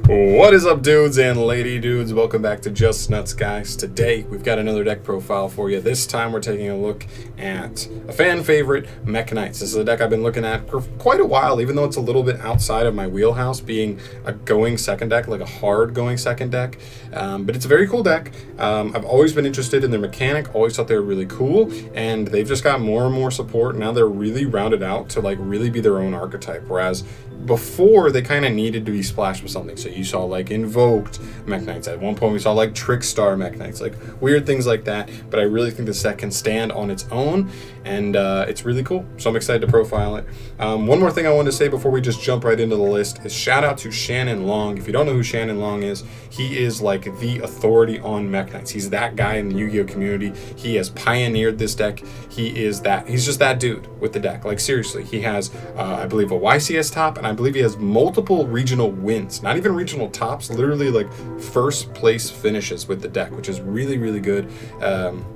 What is up, dudes and lady dudes? Welcome back to Just Nuts, guys. Today we've got another deck profile for you. This time we're taking a look at a fan favorite, MEKK-KNIGHT. This is a deck I've been looking at for quite a while, even though it's a little bit outside of my wheelhouse, being a going second deck, like a hard going second deck. But it's a very cool deck. I've always been interested in their mechanic, always thought they were really cool, and they've just got more and more support. Now they're really rounded out to like really be their own archetype, whereas before they kind of needed to be splashed with something. So you saw like invoked MEKK-KNIGHTs. At one point we saw like Trickstar MEKK-KNIGHTs, like weird things like that. But I really think this set can stand on its own, and it's really cool. So I'm excited to profile it. One more thing I wanted to say before we just jump right into the list is shout out to Shannon Long. If you don't know who Shannon Long is, he is like the authority on MEKK-KNIGHTs. He's that guy in the Yu-Gi-Oh community. He has pioneered this deck. He's just that dude with the deck. Like seriously, he has I believe a YCS top, and I believe he has multiple regional wins, not even regional tops, literally like first place finishes with the deck, which is really, really good.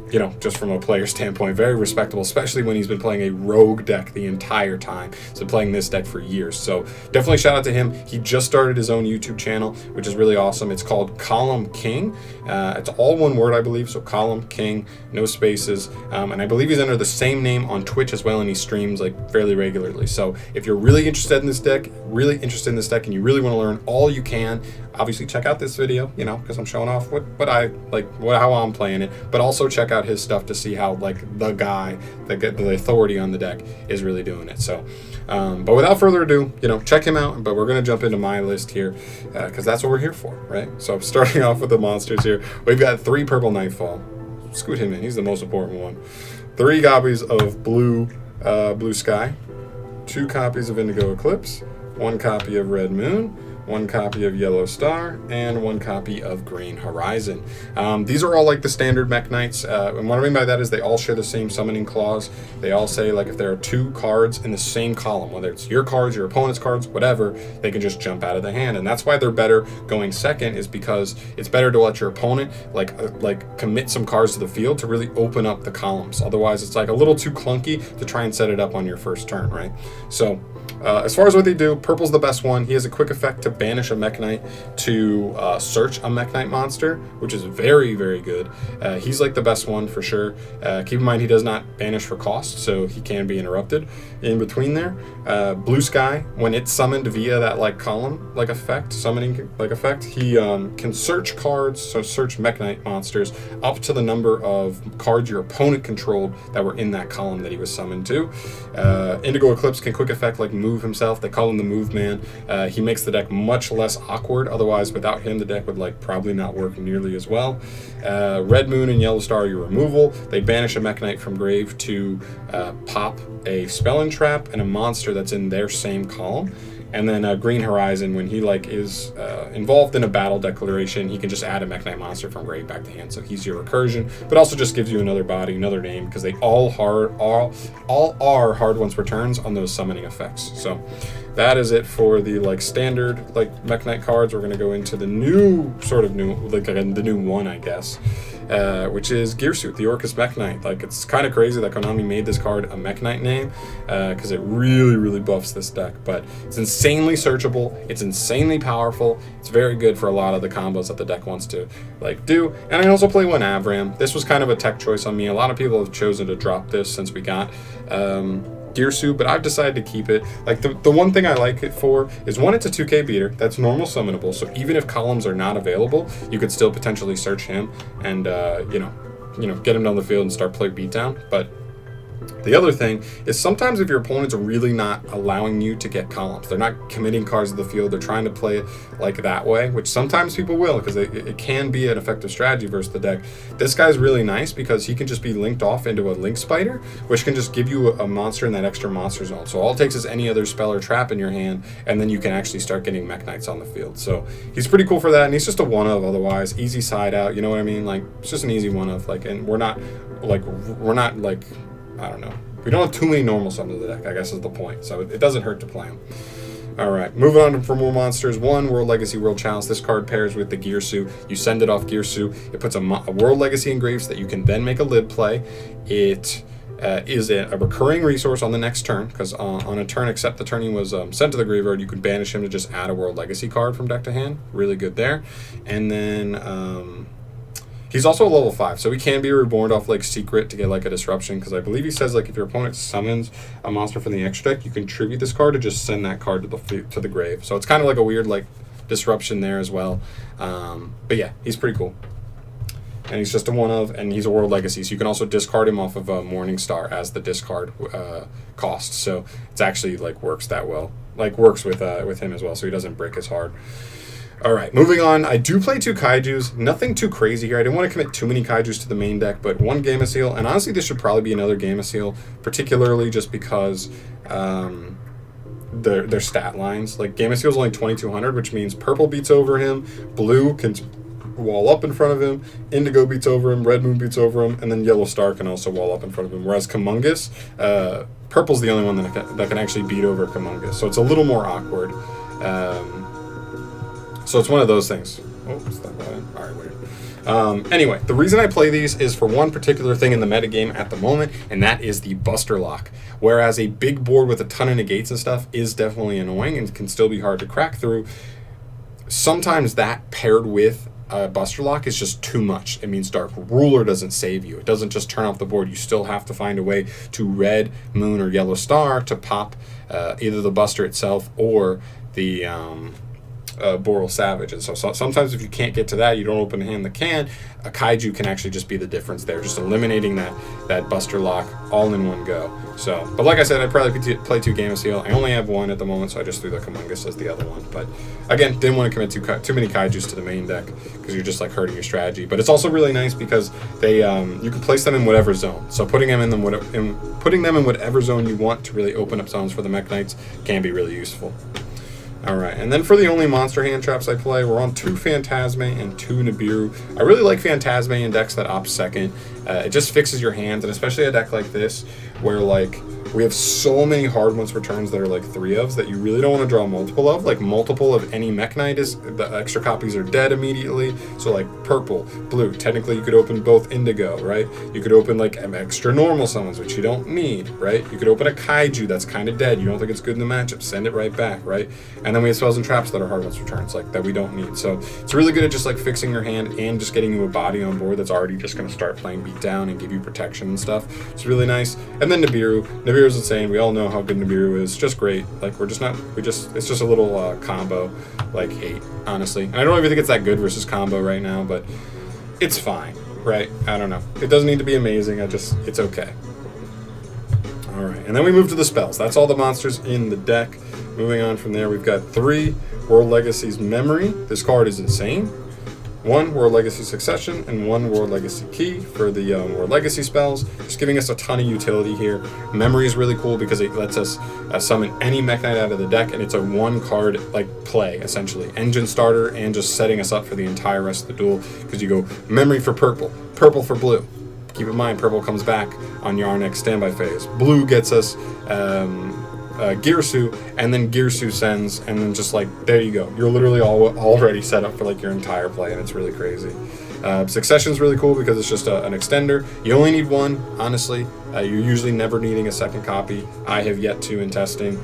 You know, just from a player standpoint, very respectable, especially when he's been playing a rogue deck the entire time. So playing this deck for years. So definitely shout out to him. He just started his own YouTube channel, which is really awesome. It's called Column King. It's all one word, I believe. So Column King, no spaces. And I believe he's under the same name on Twitch as well, and he streams like fairly regularly. So if you're really interested in this deck, and you really want to learn all you can, obviously check out this video, you know, because I'm showing off how I'm playing it, but also check out his stuff to see how like the guy, the authority on the deck is really doing it. So, but without further ado, you know, check him out. But we're going to jump into my list here because that's what we're here for, right? So starting off with the monsters here, we've got 3 Purple Nightfall. Scoot him in, he's the most important one. 3 copies of Blue Sky, 2 copies of Indigo Eclipse, 1 copy of Red Moon, 1 copy of Yellow Star, and 1 copy of Green Horizon. These are all like the standard MEKK-KNIGHTs, and what I mean by that is they all share the same summoning clause. They all say like if there are 2 cards in the same column, whether it's your cards, your opponent's cards, whatever, they can just jump out of the hand. And that's why they're better going second, is because it's better to let your opponent like commit some cards to the field to really open up the columns. Otherwise it's like a little too clunky to try and set it up on your first turn, right? So as far as what they do, purple's the best one. He has a quick effect to banish a MEKK-KNIGHT to search a MEKK-KNIGHT monster, which is very, very good. He's like the best one for sure. Keep in mind he does not banish for cost, so he can be interrupted in between there. Blue Sky, when it's summoned via that like column like effect, summoning like effect, he can search cards, so search MEKK-KNIGHT monsters up to the number of cards your opponent controlled that were in that column that he was summoned to. Indigo Eclipse can quick effect like move himself. They call him the move man. He makes the deck much less awkward. Otherwise, without him, the deck would like probably not work nearly as well. Red Moon and Yellow Star are your removal. They banish a MEKK-KNIGHT from grave to pop a spell and trap and a monster that's in their same column. And then Green Horizon, when he like is involved in a battle declaration, he can just add a MEKK-KNIGHT monster from grave back to hand. So he's your recursion, but also just gives you another body, another name, because they all are hard once per turns on those summoning effects. So that is it for the like standard like MEKK-KNIGHT cards. We're gonna go into the new the new one, I guess. Which is Gearsuit, the Orcus MEKK-KNIGHT. Like, it's kind of crazy that Konami made this card a MEKK-KNIGHT name, because it really, really buffs this deck. But it's insanely searchable, it's insanely powerful, it's very good for a lot of the combos that the deck wants to like do. And I also play one Avram. This was kind of a tech choice on me. A lot of people have chosen to drop this since we got Gearsuit, but I've decided to keep it. Like the one thing I like it for is, one, it's a 2K beater that's normal summonable, so even if columns are not available, you could still potentially search him and you know get him down the field and start play beatdown. But the other thing is, sometimes if your opponent's really not allowing you to get columns, they're not committing cards to the field, they're trying to play it like that way, which sometimes people will, because it can be an effective strategy versus the deck. This guy's really nice because he can just be linked off into a Link Spider, which can just give you a monster in that extra monster zone. So all it takes is any other spell or trap in your hand, and then you can actually start getting MEKK-KNIGHTs on the field. So he's pretty cool for that, and he's just a one-of otherwise. Easy side out, you know what I mean? Like, it's just an easy one-of, like, and we're not like I don't know. We don't have too many normal summons of the deck, I guess is the point. So it doesn't hurt to play them. All right, moving on for more monsters. 1, World Legacy World Challenge. This card pairs with the Gearsuit. You send it off Gearsuit. It puts a World Legacy in graves that you can then make a lid play. It is a recurring resource on the next turn, because on a turn except the turn he was sent to the graveyard, you could banish him to just add a World Legacy card from deck to hand. Really good there. And then he's also a level 5, so he can be reborn off like Secret to get like a disruption, because I believe he says like if your opponent summons a monster from the extra deck, you can tribute this card to just send that card to the grave. So it's kind of like a weird like disruption there as well. But yeah, he's pretty cool. And he's just a 1-of, and he's a World Legacy, so you can also discard him off of Morningstar as the discard cost. So it's actually like works that well, like works with him as well, so he doesn't break as hard. All right, moving on. I do play 2 Kaijus. Nothing too crazy here. I didn't want to commit too many Kaijus to the main deck, but 1 Gamma Seal, and honestly, this should probably be another Gamma Seal, particularly just because their stat lines. Like Gamma Seal's only 2200, which means purple beats over him, blue can wall up in front of him, indigo beats over him, red moon beats over him, and then yellow star can also wall up in front of him. Whereas Kumungus, purple's the only one that can actually beat over Kumungus, so it's a little more awkward. So it's one of those things. Oh, is that button? All right, weird. Anyway, the reason I play these is for one particular thing in the metagame at the moment, and that is the Buster Lock. Whereas a big board with a ton of negates and stuff is definitely annoying and can still be hard to crack through, sometimes that paired with Buster Lock is just too much. It means Dark Ruler doesn't save you. It doesn't just turn off the board. You still have to find a way to red, moon, or yellow star to pop either the Buster itself or the Boral Savage. And so sometimes if you can't get to that, you don't open a hand that can, a Kaiju can actually just be the difference there, just eliminating that Buster Lock all in one go. So, but like I said, I'd probably play 2 Gamma Seal. I only have 1 at the moment, so I just threw the Kumungus as the other one. But again, didn't want to commit too many Kaijus to the main deck because you're just like hurting your strategy. But it's also really nice because they you can place them in whatever zone. So putting them in whatever zone you want to really open up zones for the Mech-Knights can be really useful. Alright, and then for the only monster hand traps I play, we're on 2 Phantasme and 2 Nibiru. I really like Phantasme in decks that opt second. It just fixes your hands, and especially a deck like this, where like we have so many hard ones for turns that are like 3-ofs that you really don't want to draw multiple of. Like multiple of any Mech-Knight is, the extra copies are dead immediately. So like purple, blue, technically you could open both indigo, right? You could open like extra normal summons, which you don't need, right? You could open a Kaiju that's kind of dead. You don't think it's good in the matchup, send it right back, right? And then we have spells and traps that are hard ones for turns, like that we don't need. So it's really good at just like fixing your hand and just getting you a body on board that's already just going to start playing beat down and give you protection and stuff. It's really nice. And then Nibiru is insane. We all know how good Nibiru is. Just great. Like it's just a little combo like hate, honestly. And I don't even think it's that good versus combo right now, but it's fine, right? I don't know. It doesn't need to be amazing. It's okay. All right, and then we move to the spells. That's all the monsters in the deck. Moving on from there, we've got 3 World Legacy's Memory. This card is insane. 1 World Legacy Succession and 1 World Legacy Key for the World Legacy spells, just giving us a ton of utility here. Memory is really cool because it lets us summon any Mech-Knight out of the deck, and it's a 1-card like play, essentially. Engine starter and just setting us up for the entire rest of the duel, because you go Memory for purple, purple for blue. Keep in mind, purple comes back on your next standby phase. Blue gets us Girsu, and then Girsu sends, and then just like, there you go. You're literally already set up for like your entire play, and it's really crazy. Succession's really cool because it's just an extender. You only need 1, honestly. You're usually never needing a second copy. I have yet to in testing.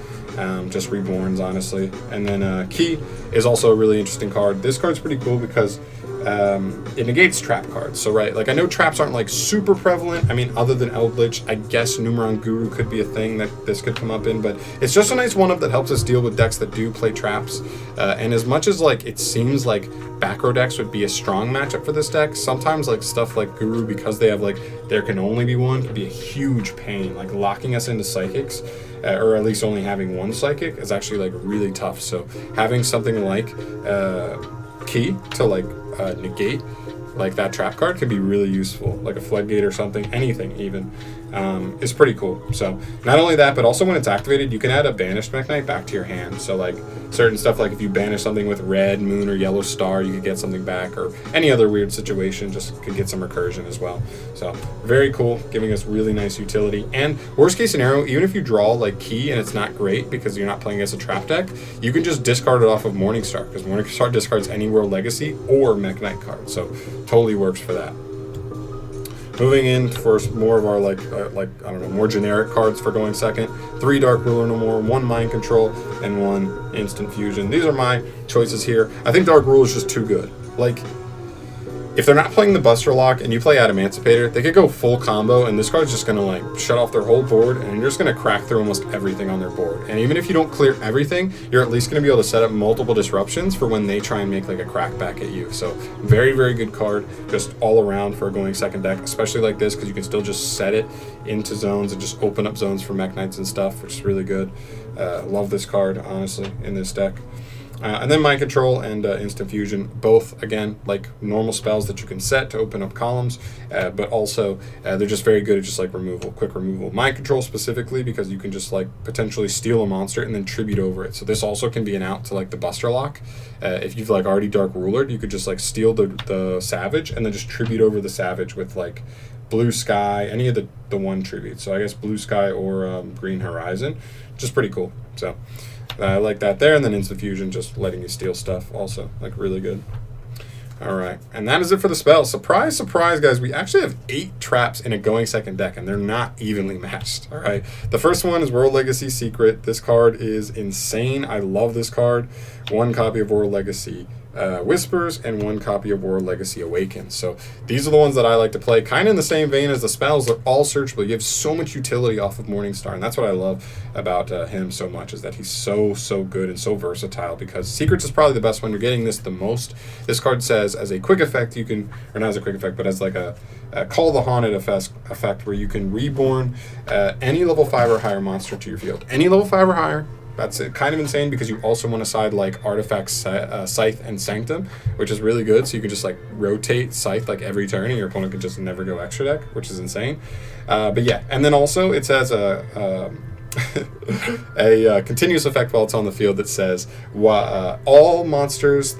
Just reborns, honestly. And then Key is also a really interesting card. This card's pretty cool because it negates trap cards. So right, like I know traps aren't like super prevalent. I mean, other than Eldritch, I guess Numeron Guru could be a thing that this could come up in, but it's just a nice 1-of that helps us deal with decks that do play traps. And as much as like it seems like back row decks would be a strong matchup for this deck, sometimes like stuff like Guru, because they have like there can only be 1, can be a huge pain. Like locking us into psychics, or at least only having 1 psychic, is actually like really tough. So having something like Key to like negate like that trap card could be really useful, like a floodgate or something, anything even, is pretty cool. So not only that, but also when it's activated, you can add a banished Mech-Knight back to your hand. So like certain stuff, like if you banish something with red, moon, or yellow star, you could get something back, or any other weird situation, just could get some recursion as well. So very cool, giving us really nice utility. And worst case scenario, even if you draw like Key and it's not great because you're not playing against a trap deck, you can just discard it off of Morningstar, because Morningstar discards any World Legacy or Mech-Knight card. So totally works for that. Moving in for more of our like I don't know, more generic cards for going second. 3 Dark Ruler no more, 1 Mind Control, and 1 Instant Fusion. These are my choices here. I think Dark Ruler is just too good. Like, if they're not playing the Buster Lock and you play Adamantipator, they could go full combo, and this card's just going to like shut off their whole board, and you're just going to crack through almost everything on their board. And even if you don't clear everything, you're at least going to be able to set up multiple disruptions for when they try and make like a crack back at you. So very, very good card, just all around for a going second deck, especially like this, because you can still just set it into zones and just open up zones for Mekk-Knights and stuff, which is really good. Love this card, honestly, in this deck. And then Mind Control and Instant Fusion, both, again, like normal spells that you can set to open up columns, but also they're just very good at just like removal, quick removal. Mind Control specifically because you can just like potentially steal a monster and then tribute over it. So this also can be an out to like the Buster Lock. If you've like already Dark Rulered, you could just like steal the Savage and then just tribute over the Savage with like Blue Sky, any of the 1 tributes. So I guess Blue Sky or Green Horizon, which is pretty cool. So I like that there. And then Instant Fusion, just letting you steal stuff also, like really good. All right, and that is it for the spells. Surprise, surprise, guys. We actually have 8 traps in a going second deck, and they're not evenly matched. All right, the first one is World Legacy Secret. This card is insane. I love this card. 1 copy of World Legacy Whispers and 1 copy of World Legacy Awakens. So these are the ones that I like to play, kind of in the same vein as the spells. They're all searchable. You have so much utility off of Morningstar, and that's what I love about him so much, is that he's so good and so versatile, because Secrets is probably the best one. You're getting this the most. This card says as a quick effect you can, or not as a quick effect, but as like a Call the Haunted effect where you can reborn any level 5 or higher monster to your field. Any level 5 or higher. That's kind of insane, because you also want to side like Artifacts, Scythe, and Sanctum, which is really good. So you can just like rotate Scythe like every turn, and your opponent can just never go extra deck, which is insane. But yeah, and then also it has a continuous effect while it's on the field that says all monsters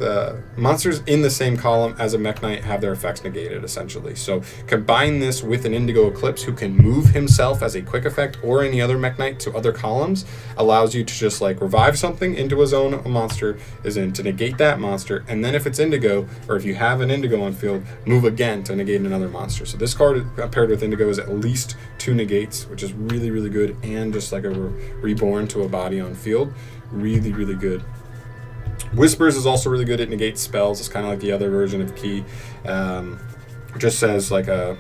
in the same column as a Mekk-Knight have their effects negated, essentially. So combine this with an Indigo Eclipse who can move himself as a quick effect or any other Mekk-Knight to other columns, allows you to just like revive something into a zone a monster is in to negate that monster, and then if it's Indigo, or if you have an Indigo on field, move again to negate another monster. So this card paired with Indigo is at least 2 negates, which is really good, and just like a reborn to a body on field. Really good. Whispers is also really good. It negates spells. It's kind of like the other version of Key. Just says like a,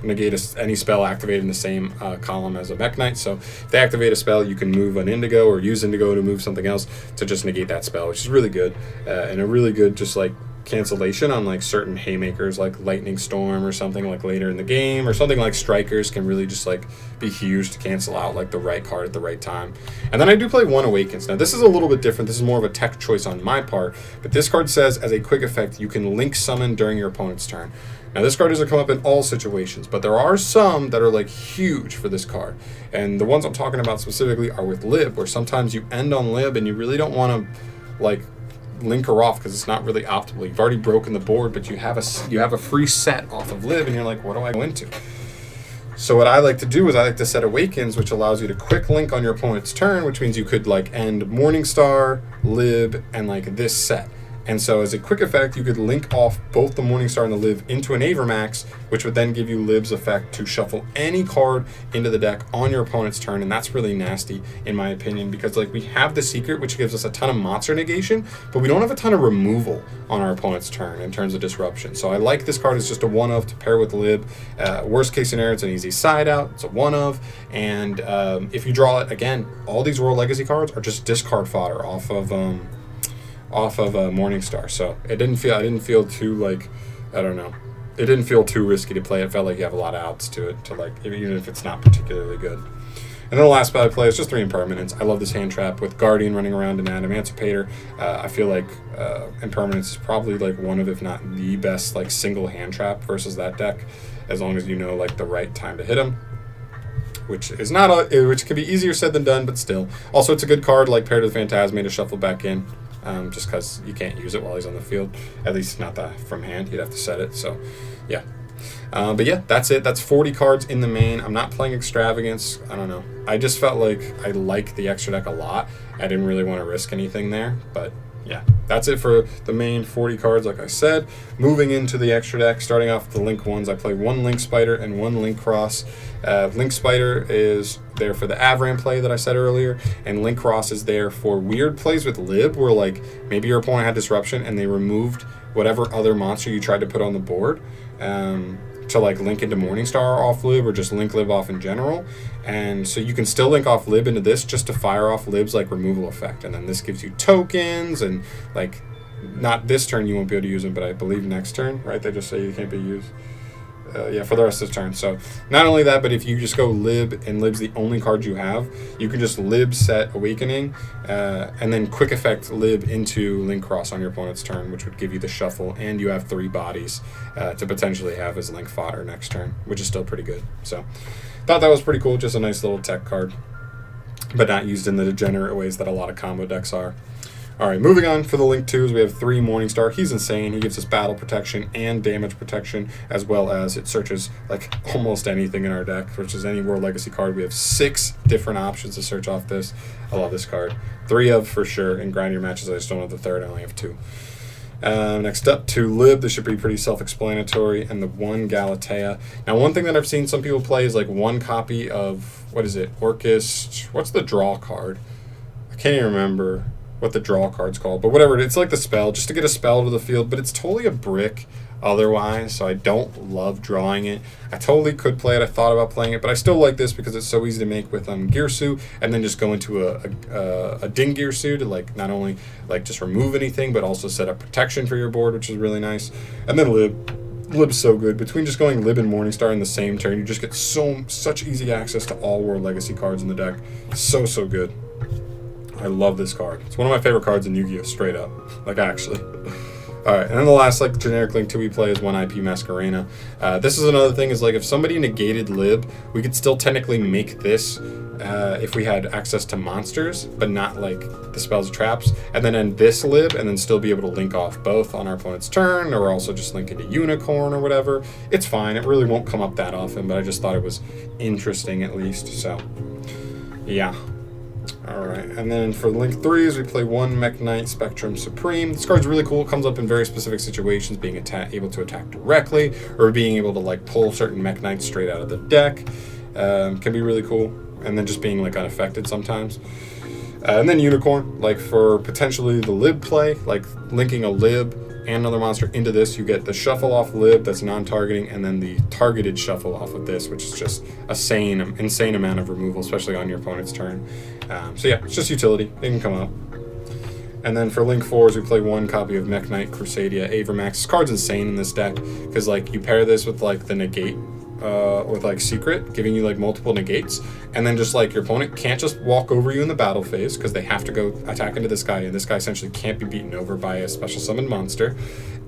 negate any spell activated in the same column as a Mekk-Knight. So if they activate a spell, you can move an Indigo or use Indigo to move something else to just negate that spell, which is really good. And a really good just like cancellation on like certain haymakers like Lightning Storm or something like later in the game, or something like Strikers can really just like be huge to cancel out like the right card at the right time. And then I do play 1 Awakens. Now this is a little bit different. This is more of a tech choice on my part, but this card says as a quick effect you can link summon during your opponent's turn. Now this card doesn't come up in all situations, but there are some that are like huge for this card, and the ones I'm talking about specifically are with Lib, where sometimes you end on Lib and you really don't want to like link her off because it's not really optimal. You've already broken the board, but you have a free set off of Lib, and you're like, what do I go into? So what I like to do is I like to set Awakens, which allows you to quick link on your opponent's turn, which means you could like end Morningstar, Lib, and like this set. And so as a quick effect, you could link off both the Morningstar and the Lib into an Avermax, which would then give you Lib's effect to shuffle any card into the deck on your opponent's turn. And that's really nasty, in my opinion, because like we have the Secret, which gives us a ton of monster negation, but we don't have a ton of removal on our opponent's turn in terms of disruption. So I like this card as just a 1-of to pair with Lib. Worst case scenario, it's an easy side out. It's a 1-of. And if you draw it, again, all these World Legacy cards are just discard fodder off of Morningstar. So I didn't feel too like, I don't know, it didn't feel too risky to play. It felt like you have a lot of outs to it, to like, even if it's not particularly good. And then the last spell I play is just 3 Impermanence. I love this hand trap with Guardian running around and Adamantipator. I feel like Impermanence is probably like one of, if not the best, like single hand trap versus that deck, as long as you know like the right time to hit him, which is not which can be easier said than done, but still. Also, it's a good card like paired with Phantasme to shuffle back in. Just because you can't use it while he's on the field, at least not from hand. You'd have to set it. So yeah, but yeah, that's it. That's 40 cards in the main. I'm not playing Extravagance. I don't know, I just felt like I like the extra deck a lot. I didn't really want to risk anything there, but yeah, that's it for the main 40 cards, like I said. Moving into the extra deck, starting off with the Link ones, I play one Link Spider and one Link Cross. Link Spider is there for the Avram play that I said earlier, and Link Cross is there for weird plays with Lib, where like maybe your opponent had disruption and they removed whatever other monster you tried to put on the board. To like link into Morningstar off Lib or just link Lib off in general. And so you can still link off Lib into this just to fire off Lib's like removal effect. And then this gives you tokens and like, not this turn you won't be able to use them, but I believe next turn, right? They just say you can't be used. Yeah, for the rest of the turn. So not only that, but if you just go Lib and Lib's the only card you have, you can just Lib set Awakening and then quick effect Lib into Link Cross on your opponent's turn, which would give you the shuffle, and you have 3 bodies to potentially have as Link fodder next turn, which is still pretty good. So thought that was pretty cool, just a nice little tech card, but not used in the degenerate ways that a lot of combo decks are. All right, moving on for the Link 2s, we have 3 Morningstar. He's insane. He gives us battle protection and damage protection, as well as it searches like almost anything in our deck, which is any World Legacy card. We have 6 different options to search off this. I love this card. 3 of for sure. In grind your matches, I just don't have the 3rd. I only have 2. Next up, 2 Lib. This should be pretty self-explanatory. And the 1 Galatea. Now, one thing that I've seen some people play is like 1 copy of, what is it, Orcus. What's the draw card? I can't even remember what the draw card's called, but whatever, it's like the spell, just to get a spell to the field, but it's totally a brick otherwise, so I don't love drawing it. I totally could play it, I thought about playing it, but I still like this because it's so easy to make with Girsu, and then just go into a Ding Girsu to like not only like just remove anything, but also set up protection for your board, which is really nice. And then Lib's so good. Between just going Lib and Morningstar in the same turn, you just get such easy access to all World Legacy cards in the deck. So good. I love this card. It's one of my favorite cards in Yu-Gi-Oh! Straight up. Like, actually. Alright, and then the last, like, generic Link 2 we play is 1 IP Masquerena. This is another thing, is, like, if somebody negated Lib, we could still technically make this if we had access to monsters, but not, like, the spells traps, and then end this Lib, and then still be able to link off both on our opponent's turn, or also just link into Unicorn or whatever. It's fine. It really won't come up that often, but I just thought it was interesting at least, so, yeah. Alright, and then for Link 3s, we play 1 MEKK-KNIGHT Spectrum Supreme. This card's really cool. It comes up in very specific situations, being able to attack directly, or being able to like pull certain MEKK-KNIGHTs straight out of the deck. Can be really cool. And then just being like unaffected sometimes. And then Unicorn, like for potentially the Lib play, like linking a Lib and another monster into this, you get the shuffle off Lib that's non-targeting, and then the targeted shuffle off of this, which is just an insane amount of removal, especially on your opponent's turn. So yeah, it's just utility. They can come up. And then for Link 4s, we play 1 copy of MEKK-KNIGHT Crusadia Avermax. This card's insane in this deck, because like you pair this with like the negate, with like Secret, giving you like multiple negates, and then just like your opponent can't just walk over you in the battle phase because they have to go attack into this guy, and this guy essentially can't be beaten over by a special summoned monster,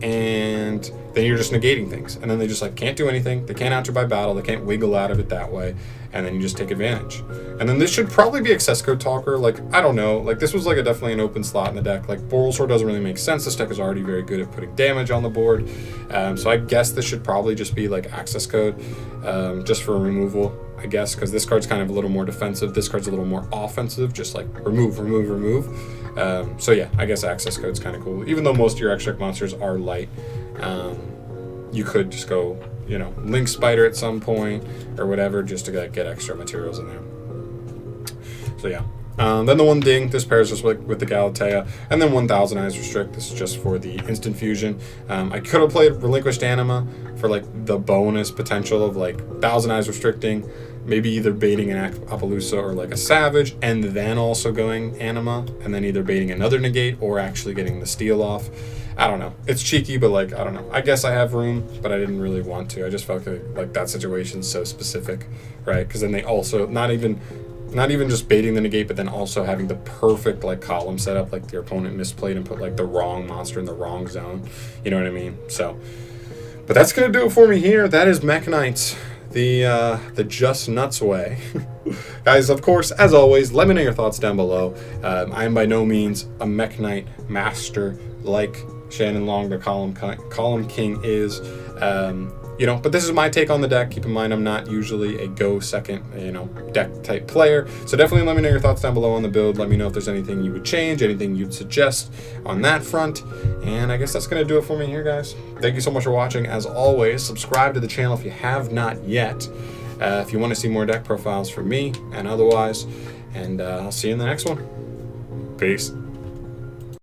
and then you're just negating things, and then they just like can't do anything, they can't enter by battle, they can't wiggle out of it that way, and then you just take advantage. And then this should probably be access code talker, like I don't know, like this was like definitely an open slot in the deck. Like Borrelsword doesn't really make sense, this deck is already very good at putting damage on the board, so I guess this should probably just be like access code, just for removal, I guess, because this card's kind of a little more defensive, this card's a little more offensive, just like remove. So yeah, I guess access code's kind of cool. Even though most of your extra monsters are light, you could just go, you know, Link Spider at some point or whatever, just to get extra materials in there. So yeah. Then the 1 Ding, this pairs just with the Galatea, and then 1000 Eyes Restrict, this is just for the instant fusion. I could have played Relinquished Anima for like the bonus potential of like 1000 Eyes Restricting, maybe either baiting an Appaloosa or like a Savage, and then also going Anima, and then either baiting another negate or actually getting the steal off. I don't know. It's cheeky, but like, I don't know. I guess I have room, but I didn't really want to. I just felt like that situation's so specific, right? Because then they also, not even just baiting the negate, but then also having the perfect like column set up, like your opponent misplayed and put like the wrong monster in the wrong zone. You know what I mean? So, but that's gonna do it for me here. That is MEKK-KNIGHT, the Just Nuts way. Guys, of course, as always, let me know your thoughts down below. I am by no means a MEKK-KNIGHT master like Shannon Long, the column king, is. but this is my take on the deck. Keep in mind, I'm not usually a go second, deck type player. So definitely let me know your thoughts down below on the build. Let me know if there's anything you would change, anything you'd suggest on that front. And I guess that's going to do it for me here, guys. Thank you so much for watching. As always, subscribe to the channel if you have not yet. If you want to see more deck profiles from me and otherwise. And I'll see you in the next one. Peace.